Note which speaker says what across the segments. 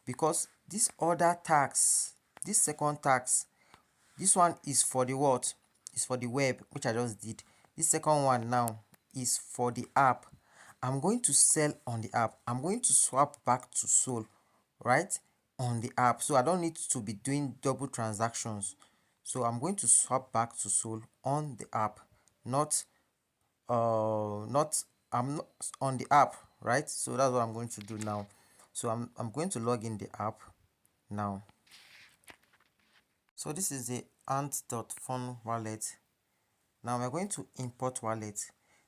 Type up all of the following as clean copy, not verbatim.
Speaker 1: because this other tax, this second tax, this one is for the what? Is for the web, which I just did. This second one now is for the app. I'm going to sell on the app. I'm going to swap back to Sol, right, on the app. So I don't need to be doing double transactions. So I'm going to swap back to Sol on the app, not I'm not on the app, right? So that's what I'm going to do now. So I'm going to log in the app now. So this is the ANT.FUN wallet. Now we're going to import wallet.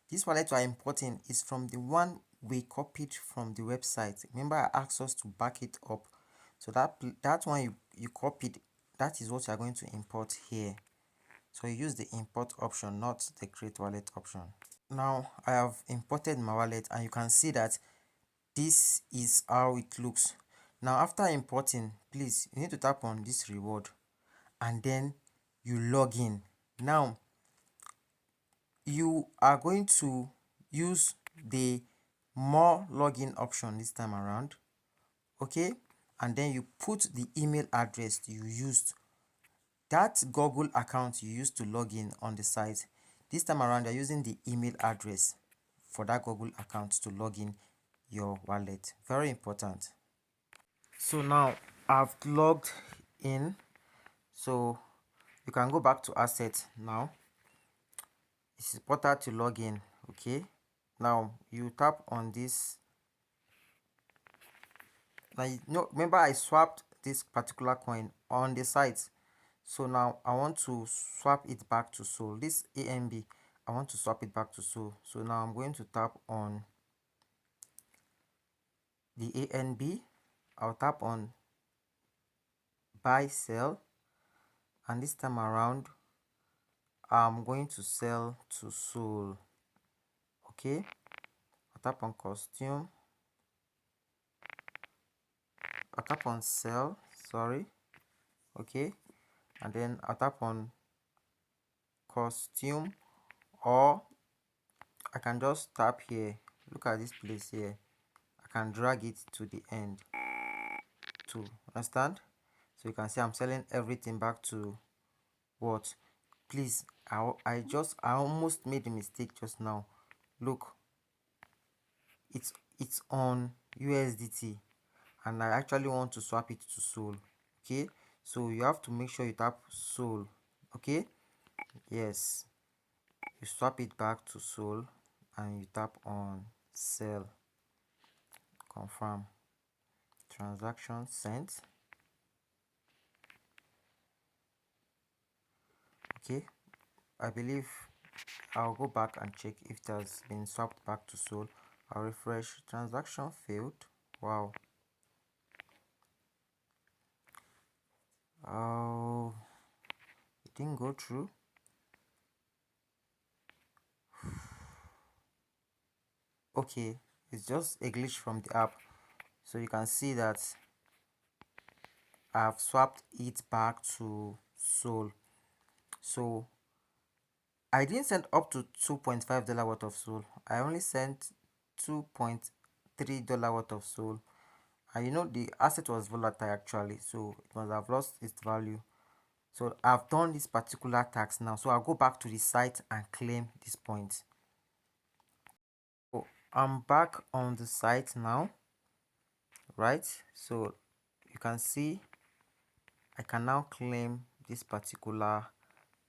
Speaker 1: This wallet we are importing is from the one we copied from the website. Remember, I asked us to back it up. So that one you copied, that is what you are going to import here. So you use the import option, not the create wallet option. Now I have imported my wallet, and you can see that this is how it looks. Now after importing, please, you need to tap on this reward and then you log in. Now you are going to use the more login option this time around, okay, and then you put the email address you used, that Google account you used to log in on the site. This time around you're using the email address for that Google account to log in your wallet. Very important. So now I've logged in, so you can go back to assets now. It's important to log in. Okay, now you tap on this. Now you know, remember I swapped this particular coin on the site, so now I want to swap it back to Sol. This AMB, I want to swap it back to Sol. So now I'm going to tap on the ANB. I'll tap on buy sell, and this time around I'm going to sell to Sol. Okay, I'll tap on costume, I'll tap on sell, sorry, okay, and then I'll tap on costume, or I can just tap here. Look at this place here, I can drag it to the end to understand. So you can see I'm selling everything back to what? Please, I almost made a mistake just now. Look, it's on USDT, and I actually want to swap it to Sol. Okay, so you have to make sure you tap Sol. Okay, yes, you swap it back to Sol and you tap on sell, confirm, transaction sent. Okay, I believe I'll go back and check if it has been swapped back to Sol. I'll refresh. Transaction failed. Wow. Oh, it didn't go through. Okay, it's just a glitch from the app. So you can see that I've swapped it back to Sol. So I didn't send up to $2.5 worth of Sol. I only sent $2.3 worth of Sol. And you know, the asset was volatile actually, so it must have lost its value. So I've done this particular tax now, so I'll go back to the site and claim this point. So I'm back on the site now, right? So you can see I can now claim this particular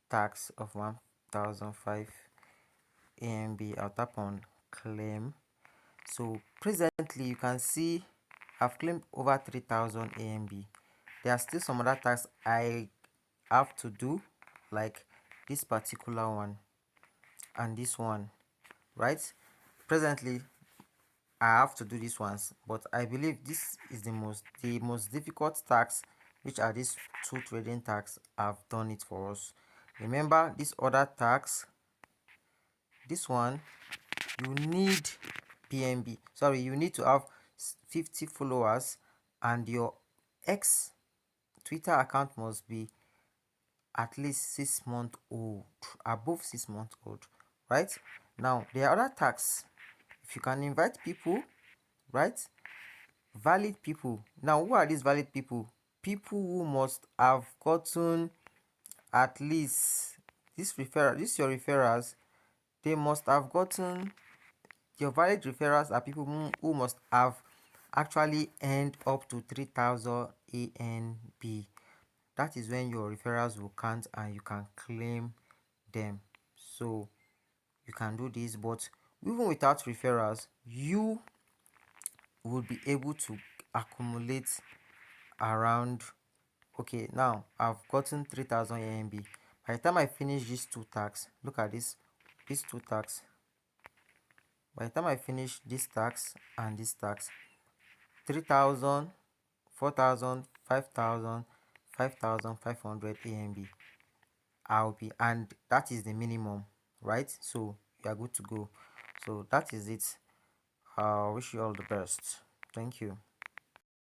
Speaker 1: tax of 1005 AMB. I'll tap on claim. So presently you can see I've claimed over 3000 AMB. There are still some other tasks I have to do, like this particular one and this one, right? Presently I have to do these ones, but I believe this is the most difficult tax, which are these two trading tax. I've done it for us. Remember this other tax, this one, you need PNB, sorry, you need to have 50 followers and your X Twitter account must be at least 6 months old, above 6 months old, right? Now there are other tax. If you can invite people, right, Valid people. Now, who are these valid people? People who must have gotten at least this your referrals. They must have gotten your valid referrals are people who must have actually earned up to 3,000 ANB. That is when your referrals will count and you can claim them. So you can do this, but even without referrals, you will be able to accumulate around, okay, now I've gotten 3,000 AMB. By the time I finish these two tags, look at these two tags. By the time I finish this tax and this tax, 3,000, 4,000, 5,000, 5,500 AMB I'll be, and that is the minimum, right? So you are good to go. So that is it. I wish you all the best. Thank you.